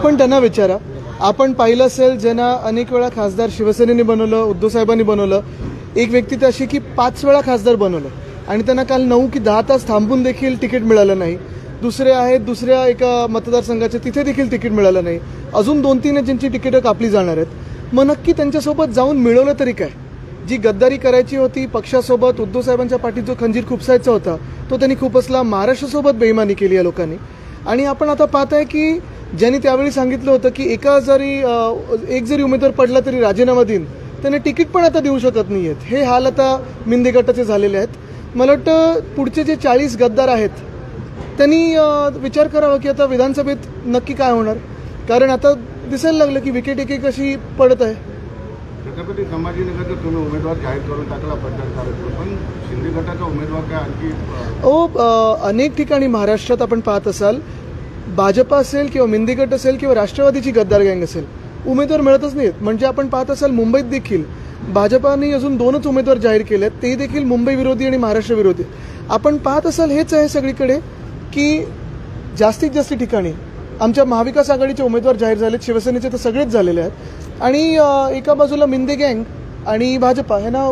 आपण त्यांना विचारा. आपण पाहिलं असेल ज्यांना अनेक वेळा खासदार शिवसेनेने बनवलं, उद्धव साहेबांनी बनवलं. एक व्यक्ती तर अशी की 5 वेळा खासदार बनवलं आणि त्यांना काल 9 की 10 तास थांबून देखील तिकीट मिळालं नाही. दुसरे आहेत दुसऱ्या एका मतदारसंघाचे, तिथे देखील तिकीट मिळालं नाही. अजून 2-3 ज्यांची तिकीटं कापली जाणार आहेत. मग नक्की त्यांच्यासोबत जाऊन मिळवलं तरी काय? जी गद्दारी करायची होती पक्षासोबत, उद्धव साहेबांच्या पाठीत जो खंजीर खुपसायचा होता तो त्यांनी खुपसला. महाराष्ट्रासोबत बेईमानी केली या लोकांनी. आणि आपण आता पाहत आहे की ज्यांनी त्यावेळी सांगितलं होतं की एक जरी उमेदवार पडला तरी राजीनामा देईन, त्यांना तिकीट पण आता देऊ शकत नाही आहेत. हे हाल आता मिंदे गटाचे झालेले आहेत. मला वाटतं पुढचे जे 40 गद्दार आहेत त्यांनी विचार करावा की आता विधानसभेत नक्की काय होणार. कारण आता दिसायला लागलं की विकेट एक एक अशी पडत आहे. छत्रपती संभाजीनगरचा तुम्ही उमेदवार जाहीर करून टाकला प्रचार, पण शिंदे गटाचा उमेदवार काय आणखी अनेक ठिकाणी महाराष्ट्रात आपण पाहत असाल, भाजपा असेल किंवा मिंदे गट असेल किंवा राष्ट्रवादीची गद्दार गँग असेल, उमेदवार मिळतच नाहीत. म्हणजे आपण पाहत असाल मुंबईत देखील भाजपाने अजून 2च उमेदवार जाहीर केलेत, ते देखील मुंबई विरोधी आणि महाराष्ट्र विरोधी. आपण पाहत असाल हेच आहे सगळीकडे की जास्तीत जास्त ठिकाणी आमच्या महाविकास आघाडीचे उमेदवार जाहीर झालेत, शिवसेनेचे तर सगळेच झालेले आहेत. आणि एका बाजूला मिंदे गँग आणि भाजपा ह्यांना